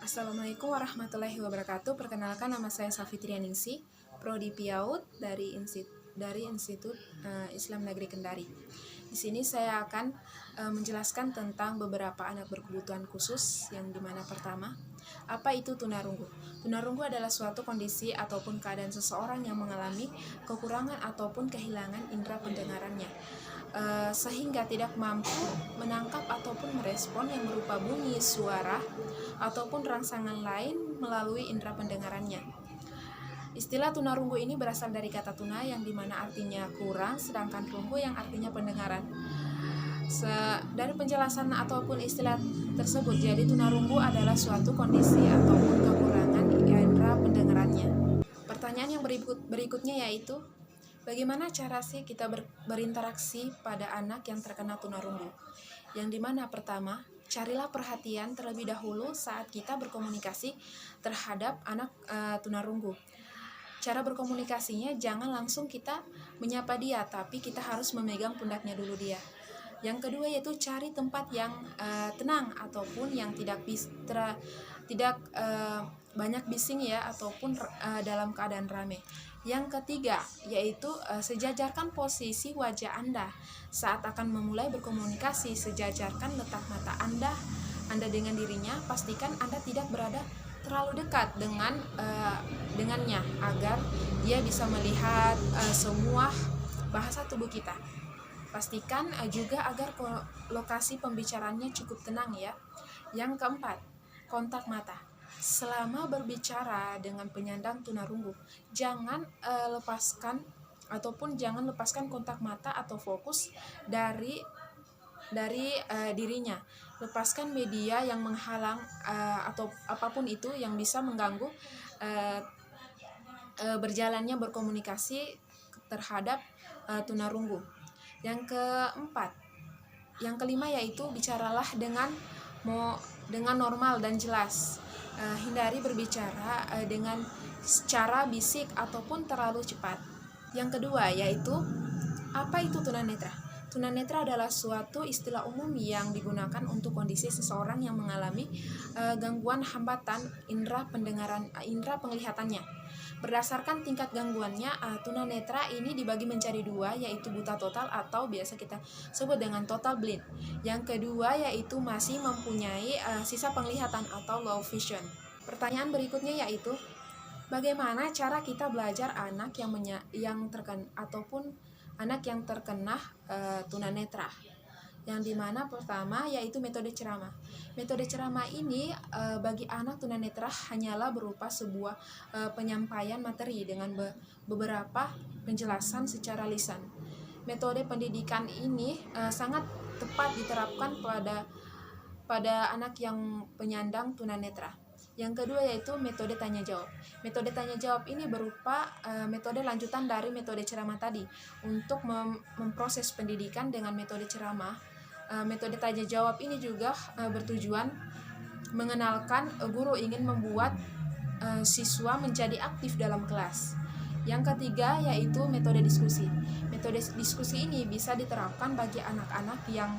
Assalamualaikum warahmatullahi wabarakatuh. Perkenalkan, nama saya Safitrianingsih, Prodi PIAUD dari Institut Islam Negeri Kendari. Di sini saya akan menjelaskan tentang beberapa anak berkebutuhan khusus, yang dimana pertama, apa itu tunarunggu? Tunarunggu adalah suatu kondisi ataupun keadaan seseorang yang mengalami kekurangan ataupun kehilangan indera pendengarannya, sehingga tidak mampu menangkap ataupun merespon yang berupa bunyi, suara, ataupun rangsangan lain melalui indera pendengarannya. Istilah tunarunggu ini berasal dari kata tuna yang dimana artinya kurang, sedangkan runggu yang artinya pendengaran. Dari penjelasan ataupun istilah tersebut, jadi tunarunggu adalah suatu kondisi ataupun kekurangan indera pendengarannya. Pertanyaan yang berikutnya yaitu, bagaimana cara sih kita berinteraksi pada anak yang terkena tunarunggu? Yang dimana pertama, carilah perhatian terlebih dahulu saat kita berkomunikasi terhadap anak tunarunggu. Cara berkomunikasinya jangan langsung kita menyapa dia, tapi kita harus memegang pundaknya dulu dia. Yang kedua yaitu cari tempat yang tenang ataupun yang tidak banyak bising ya, ataupun dalam keadaan ramai. Yang ketiga yaitu sejajarkan posisi wajah Anda saat akan memulai berkomunikasi. Sejajarkan letak mata Anda dengan dirinya. Pastikan Anda tidak berada terlalu dekat dengannya agar dia bisa melihat semua bahasa tubuh kita. Pastikan juga agar lokasi pembicaraannya cukup tenang ya. Yang keempat, kontak mata. Selama berbicara dengan penyandang tunarunggu, jangan lepaskan kontak mata atau fokus dari dirinya. Lepaskan media yang menghalang atau apapun itu yang bisa mengganggu berjalannya berkomunikasi terhadap tunarunggu. Yang kelima yaitu bicaralah dengan normal dan jelas. Hindari berbicara dengan cara bisik ataupun terlalu cepat. Yang kedua yaitu, apa itu tunanetra? Tunanetra adalah suatu istilah umum yang digunakan untuk kondisi seseorang yang mengalami gangguan hambatan indera penglihatannya. Berdasarkan tingkat gangguannya, tunanetra ini dibagi menjadi dua, yaitu buta total atau biasa kita sebut dengan total blind. Yang kedua yaitu masih mempunyai sisa penglihatan atau low vision. Pertanyaan berikutnya yaitu, bagaimana cara kita belajar anak yang terkena tunanetra? Yang dimana pertama yaitu metode ceramah. Metode ceramah ini bagi anak tunanetra hanyalah berupa sebuah penyampaian materi dengan beberapa penjelasan secara lisan. Metode pendidikan ini sangat tepat diterapkan pada anak yang penyandang tunanetra. Yang kedua yaitu metode tanya jawab. Metode tanya jawab ini berupa metode lanjutan dari metode ceramah tadi. Untuk memproses pendidikan dengan metode ceramah, metode tanya jawab ini juga bertujuan mengenalkan guru ingin membuat siswa menjadi aktif dalam kelas. Yang ketiga yaitu metode diskusi. Metode diskusi ini bisa diterapkan bagi anak-anak yang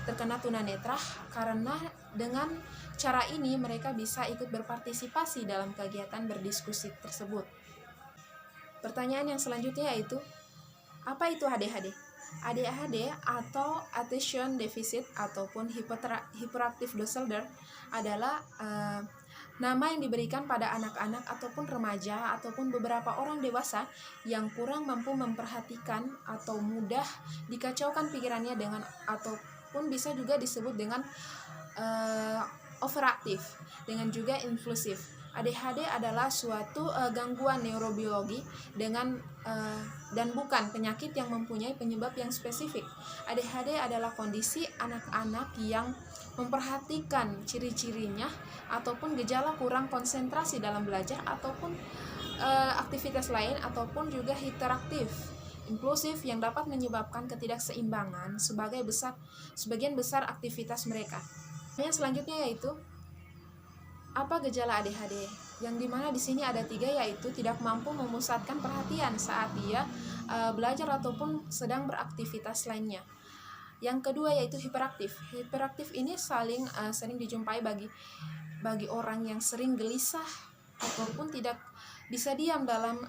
terkena tunanetra, karena dengan cara ini mereka bisa ikut berpartisipasi dalam kegiatan berdiskusi tersebut. Pertanyaan yang selanjutnya yaitu, apa itu ADHD? ADHD atau Attention Deficit ataupun Hyperactive Disorder adalah nama yang diberikan pada anak-anak ataupun remaja ataupun beberapa orang dewasa yang kurang mampu memperhatikan atau mudah dikacaukan pikirannya ataupun bisa juga disebut dengan overaktif, dengan juga impulsif. ADHD adalah suatu gangguan neurobiologi dan bukan penyakit yang mempunyai penyebab yang spesifik. ADHD adalah kondisi anak-anak yang memperhatikan ciri-cirinya ataupun gejala kurang konsentrasi dalam belajar ataupun aktivitas lain, ataupun juga hiperaktif, impulsif yang dapat menyebabkan ketidakseimbangan sebagian besar aktivitas mereka. Yang selanjutnya yaitu, apa gejala ADHD? Yang dimana di sini ada 3, yaitu tidak mampu memusatkan perhatian saat dia belajar ataupun sedang beraktivitas lainnya. Yang kedua yaitu hiperaktif. Hiperaktif ini sering dijumpai bagi orang yang sering gelisah ataupun tidak bisa diam dalam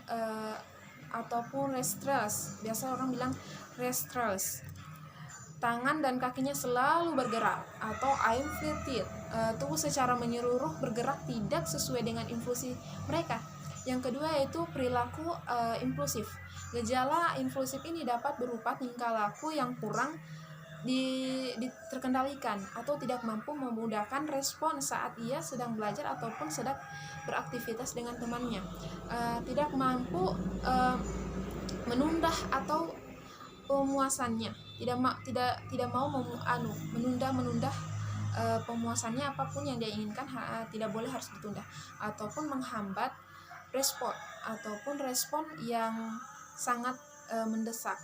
ataupun restless. Biasa orang bilang restless. Tangan dan kakinya selalu bergerak atau inflated. Tubuh secara menyeluruh bergerak tidak sesuai dengan impulsi mereka. Yang kedua yaitu perilaku impulsif. Gejala impulsif ini dapat berupa tingkah laku yang kurang terkendalikan atau tidak mampu memudahkan respon saat ia sedang belajar ataupun sedang beraktivitas dengan temannya. Tidak mampu menunda atau pemuasannya, tidak mau menunda pemuasannya. Apapun yang dia inginkan tidak boleh harus ditunda, ataupun menghambat respon yang sangat mendesak.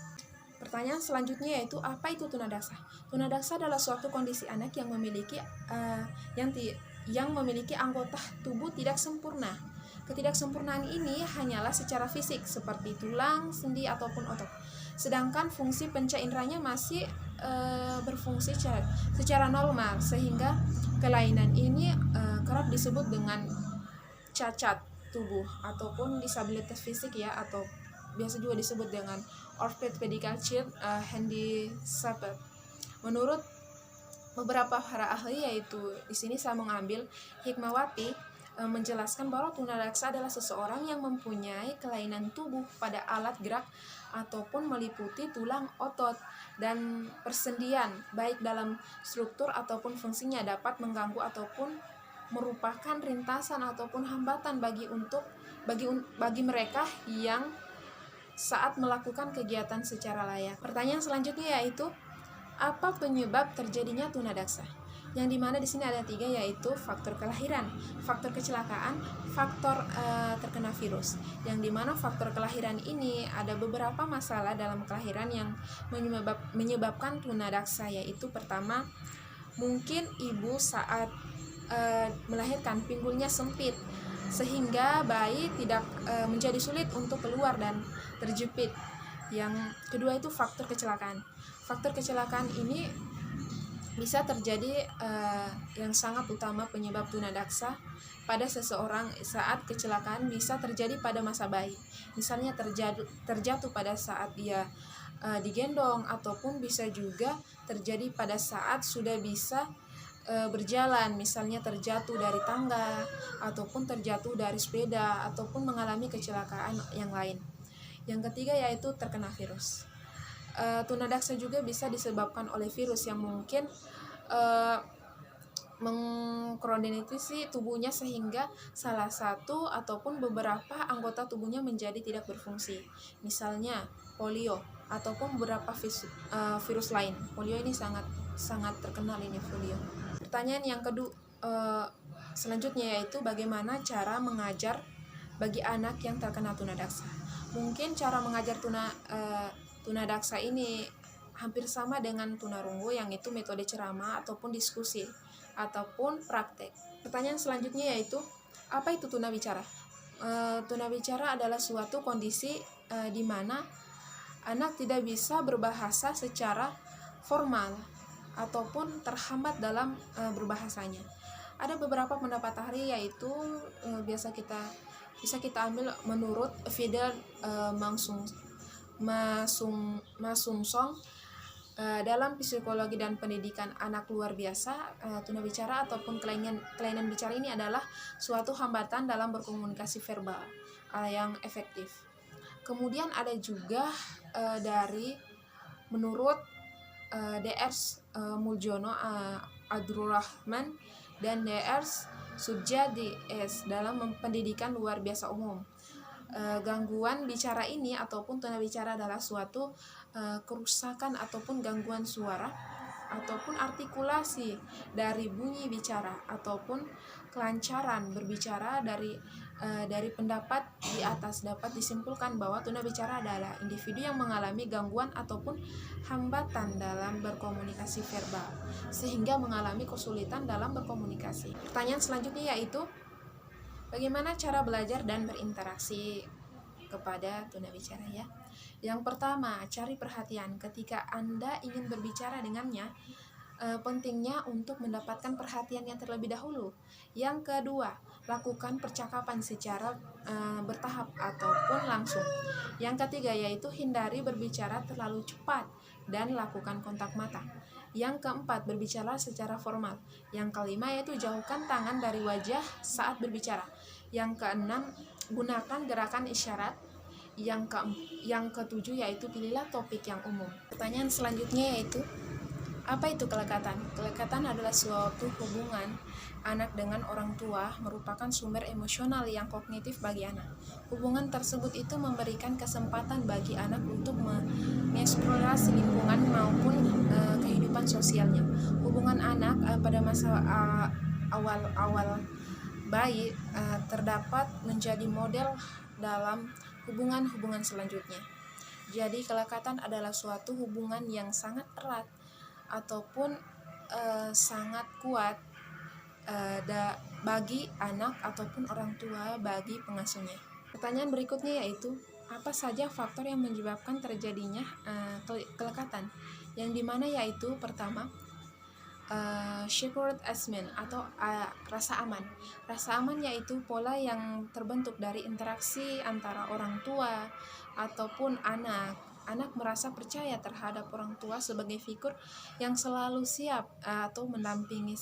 Pertanyaan selanjutnya yaitu apa itu tunadaksa? Tunadaksa adalah suatu kondisi anak yang memiliki anggota tubuh tidak sempurna. Ketidaksempurnaan ini hanyalah secara fisik seperti tulang, sendi ataupun otot. Sedangkan fungsi panca inderanya masih berfungsi secara normal, sehingga kelainan ini kerap disebut dengan cacat tubuh ataupun disabilitas fisik ya, atau biasa juga disebut dengan orthopedic handicap. Menurut beberapa para ahli, yaitu di sini saya mengambil Hikmawati menjelaskan bahwa tunadaksa adalah seseorang yang mempunyai kelainan tubuh pada alat gerak ataupun meliputi tulang, otot, dan persendian, baik dalam struktur ataupun fungsinya, dapat mengganggu ataupun merupakan rintasan ataupun hambatan bagi mereka yang saat melakukan kegiatan secara layak. Pertanyaan selanjutnya yaitu apa penyebab terjadinya tunadaksa? Yang dimana di sini ada 3, yaitu faktor kelahiran, faktor kecelakaan, faktor terkena virus. Yang dimana faktor kelahiran ini ada beberapa masalah dalam kelahiran yang menyebabkan tunadaksa, yaitu pertama, mungkin ibu saat melahirkan pinggulnya sempit sehingga bayi tidak menjadi sulit untuk keluar dan terjepit. Yang kedua itu faktor kecelakaan. Faktor kecelakaan ini bisa terjadi yang sangat utama penyebab tunadaksa pada seseorang saat kecelakaan bisa terjadi pada masa bayi. Misalnya terjatuh pada saat dia digendong, ataupun bisa juga terjadi pada saat sudah bisa berjalan, misalnya terjatuh dari tangga ataupun terjatuh dari sepeda ataupun mengalami kecelakaan yang lain. Yang ketiga yaitu terkena virus. Tunadaksa juga bisa disebabkan oleh virus yang mungkin mengkondensasi tubuhnya sehingga salah satu ataupun beberapa anggota tubuhnya menjadi tidak berfungsi. Misalnya polio ataupun beberapa virus lain. Polio ini sangat terkenal ini polio. Pertanyaan yang kedua selanjutnya yaitu bagaimana cara mengajar bagi anak yang terkena tunadaksa. Mungkin cara mengajar tunadaksa ini hampir sama dengan tunarungu, yang itu metode ceramah ataupun diskusi ataupun praktek. Pertanyaan selanjutnya yaitu apa itu tunawicara? Tunawicara adalah suatu kondisi di mana anak tidak bisa berbahasa secara formal ataupun terhambat dalam berbahasanya. Ada beberapa pendapat ahli, yaitu bisa kita ambil menurut Fidel Masumsong dalam psikologi dan pendidikan anak luar biasa. Tunawicara ataupun kelainan bicara ini adalah suatu hambatan dalam berkomunikasi verbal yang efektif. Kemudian ada juga menurut Dr. Muljono Abdurrahman dan Dr. Sujadi S dalam pendidikan luar biasa umum. Gangguan bicara ini ataupun tunawicara adalah suatu kerusakan ataupun gangguan suara ataupun artikulasi dari bunyi bicara ataupun kelancaran berbicara. Dari pendapat di atas dapat disimpulkan bahwa tunawicara adalah individu yang mengalami gangguan ataupun hambatan dalam berkomunikasi verbal sehingga mengalami kesulitan dalam berkomunikasi. Pertanyaan selanjutnya yaitu bagaimana cara belajar dan berinteraksi kepada tunawicara ya. Yang pertama, cari perhatian ketika Anda ingin berbicara dengannya. pentingnya untuk mendapatkan perhatian yang terlebih dahulu. Yang kedua, lakukan percakapan secara bertahap ataupun langsung. Yang ketiga yaitu hindari berbicara terlalu cepat dan lakukan kontak mata. Yang keempat, berbicara secara formal. Yang kelima yaitu jauhkan tangan dari wajah saat berbicara. Yang keenam, gunakan gerakan isyarat. Yang ketujuh yaitu pilihlah topik yang umum. Pertanyaan selanjutnya yaitu, apa itu kelekatan? Kelekatan adalah suatu hubungan anak dengan orang tua merupakan sumber emosional yang kognitif bagi anak. Hubungan tersebut itu memberikan kesempatan bagi anak untuk mengeksplorasi lingkungan maupun kehidupan sosialnya. Hubungan anak pada masa awal bayi terdapat menjadi model dalam hubungan-hubungan selanjutnya. Jadi kelekatan adalah suatu hubungan yang sangat erat ataupun sangat kuat bagi anak ataupun orang tua bagi pengasuhnya. Pertanyaan berikutnya yaitu, apa saja faktor yang menyebabkan terjadinya kelekatan? Yang dimana yaitu pertama, secured attachment atau rasa aman. Rasa aman yaitu pola yang terbentuk dari interaksi antara orang tua ataupun anak. Anak merasa percaya terhadap orang tua sebagai figur yang selalu siap atau mendampingi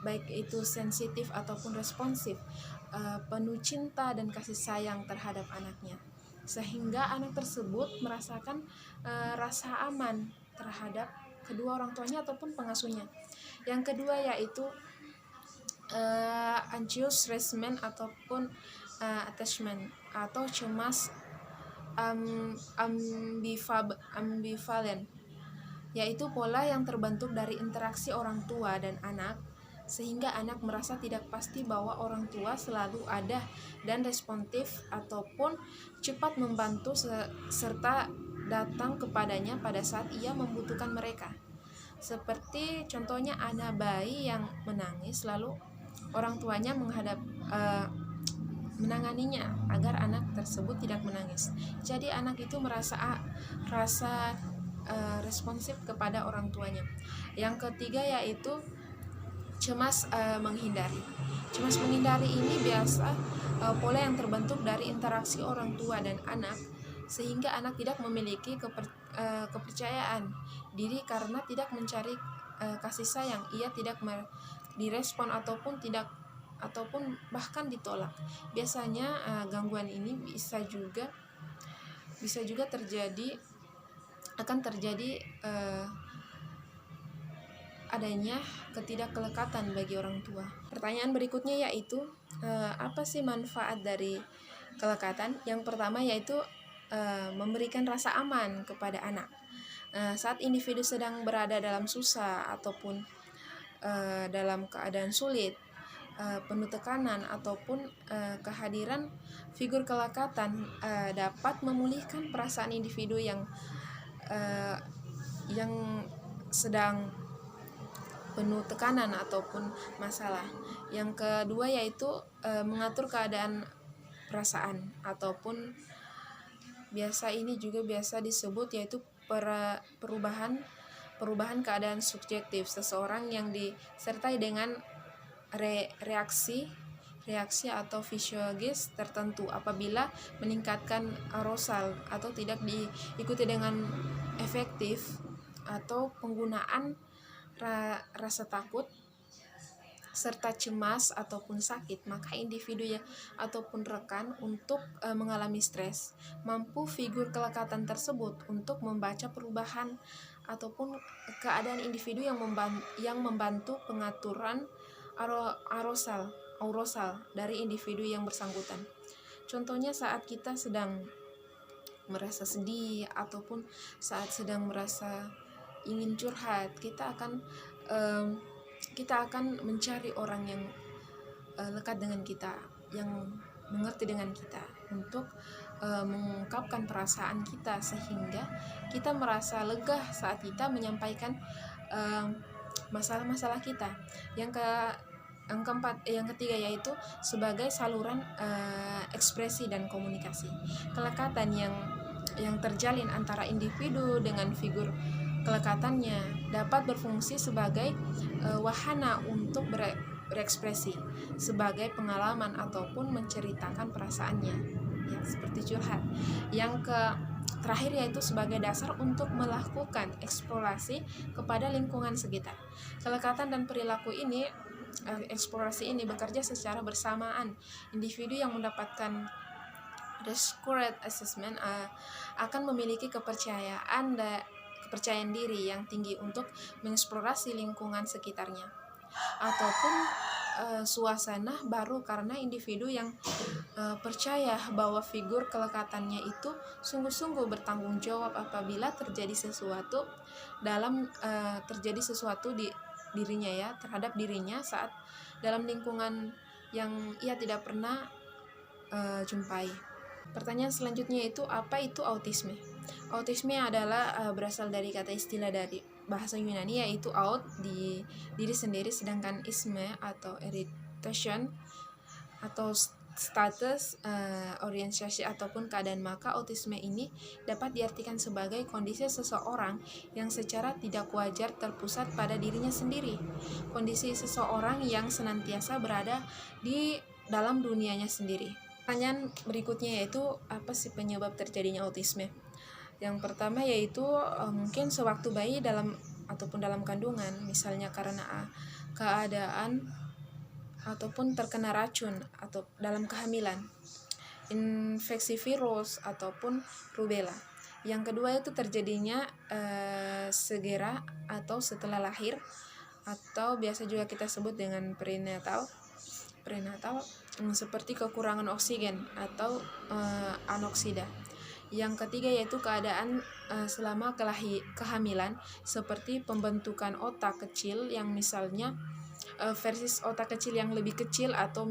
baik itu sensitif ataupun responsif, penuh cinta dan kasih sayang terhadap anaknya, sehingga anak tersebut merasakan rasa aman terhadap kedua orang tuanya ataupun pengasuhnya. Yang kedua yaitu anxious resentment ataupun attachment atau cemas ambivalen, yaitu pola yang terbentuk dari interaksi orang tua dan anak, sehingga anak merasa tidak pasti bahwa orang tua selalu ada dan responsif ataupun cepat membantu serta datang kepadanya pada saat ia membutuhkan mereka. Seperti contohnya anak bayi yang menangis lalu orang tuanya menanganinya agar anak tersebut tidak menangis. Jadi anak itu merasa responsif kepada orang tuanya. Yang ketiga yaitu cemas menghindari. Cemas menghindari ini biasa pola yang terbentuk dari interaksi orang tua dan anak, sehingga anak tidak memiliki kepercayaan diri karena tidak mencari kasih sayang. Ia tidak direspon ataupun bahkan ditolak. Biasanya gangguan ini bisa juga akan terjadi adanya ketidakkelekatan bagi orang tua. Pertanyaan berikutnya yaitu, apa sih manfaat dari kelekatan? Yang pertama yaitu memberikan rasa aman kepada anak. Saat individu sedang berada dalam susah ataupun dalam keadaan sulit, penuh tekanan ataupun kehadiran figur kelekatan dapat memulihkan perasaan individu yang sedang penuh tekanan ataupun masalah. Yang kedua yaitu mengatur keadaan perasaan ataupun biasa disebut yaitu perubahan keadaan subjektif seseorang yang disertai dengan reaksi atau fisiologis tertentu apabila meningkatkan arousal atau tidak diikuti dengan efektif atau penggunaan rasa takut serta cemas ataupun sakit, maka individu ataupun rekan untuk mengalami stres. Mampu figur kelekatan tersebut untuk membaca perubahan ataupun keadaan individu yang membantu pengaturan arousal dari individu yang bersangkutan. Contohnya saat kita sedang merasa sedih ataupun saat sedang merasa ingin curhat, kita akan mencari orang yang lekat dengan kita, yang mengerti dengan kita untuk mengungkapkan perasaan kita, sehingga kita merasa lega saat kita menyampaikan masalah-masalah kita. Yang ketiga yaitu sebagai saluran ekspresi dan komunikasi. Kelekatan yang terjalin antara individu dengan figur kelekatannya dapat berfungsi sebagai wahana untuk berekspresi, sebagai pengalaman ataupun menceritakan perasaannya, ya seperti curhat. Yang terakhir yaitu sebagai dasar untuk melakukan eksplorasi kepada lingkungan sekitar. Kelekatan dan perilaku ini, eksplorasi ini bekerja secara bersamaan. Individu yang mendapatkan Discourse assessment akan memiliki kepercayaan diri yang tinggi untuk mengeksplorasi lingkungan sekitarnya ataupun suasana baru, karena individu yang percaya bahwa figur kelekatannya itu sungguh-sungguh bertanggung jawab apabila terjadi sesuatu di dirinya, ya, terhadap dirinya saat dalam lingkungan yang ia tidak pernah jumpai. Pertanyaan selanjutnya itu, apa itu autisme? Autisme adalah berasal dari kata istilah dari bahasa Yunani, yaitu aut, di diri sendiri, sedangkan isme atau irritation atau status, orientasi ataupun keadaan. Maka autisme ini dapat diartikan sebagai kondisi seseorang yang secara tidak wajar terpusat pada dirinya sendiri. Kondisi seseorang yang senantiasa berada di dalam dunianya sendiri. Pertanyaan berikutnya yaitu, apa sih penyebab terjadinya autisme? Yang pertama yaitu mungkin sewaktu bayi ataupun dalam kandungan, misalnya karena keadaan ataupun terkena racun atau dalam kehamilan, infeksi virus ataupun rubella. Yang kedua itu terjadinya segera atau setelah lahir, atau biasa juga kita sebut dengan prenatal, seperti kekurangan oksigen atau anoksida. Yang ketiga yaitu keadaan selama kehamilan, seperti pembentukan otak kecil yang misalnya versi otak kecil yang lebih kecil atau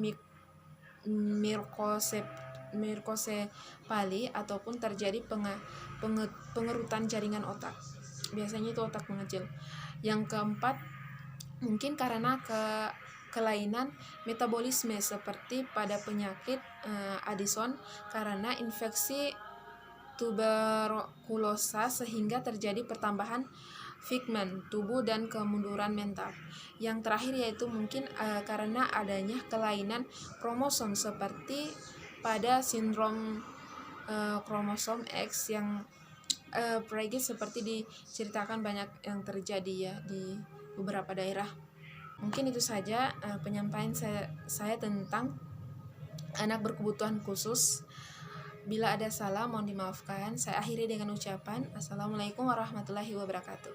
mirkosepali, ataupun terjadi pengerutan jaringan otak. Biasanya itu otak mengecil. Yang keempat mungkin karena kelainan metabolisme, seperti pada penyakit Addison karena infeksi tuberkulosa, sehingga terjadi pertambahan pigmen tubuh dan kemunduran mental. Yang terakhir yaitu mungkin karena adanya kelainan kromosom, seperti pada sindrom kromosom X yang Prague, seperti diceritakan banyak yang terjadi, ya, di beberapa daerah. Mungkin itu saja penyampaian saya tentang anak berkebutuhan khusus. Bila ada salah mohon dimaafkan. Saya akhiri dengan ucapan Assalamualaikum warahmatullahi wabarakatuh.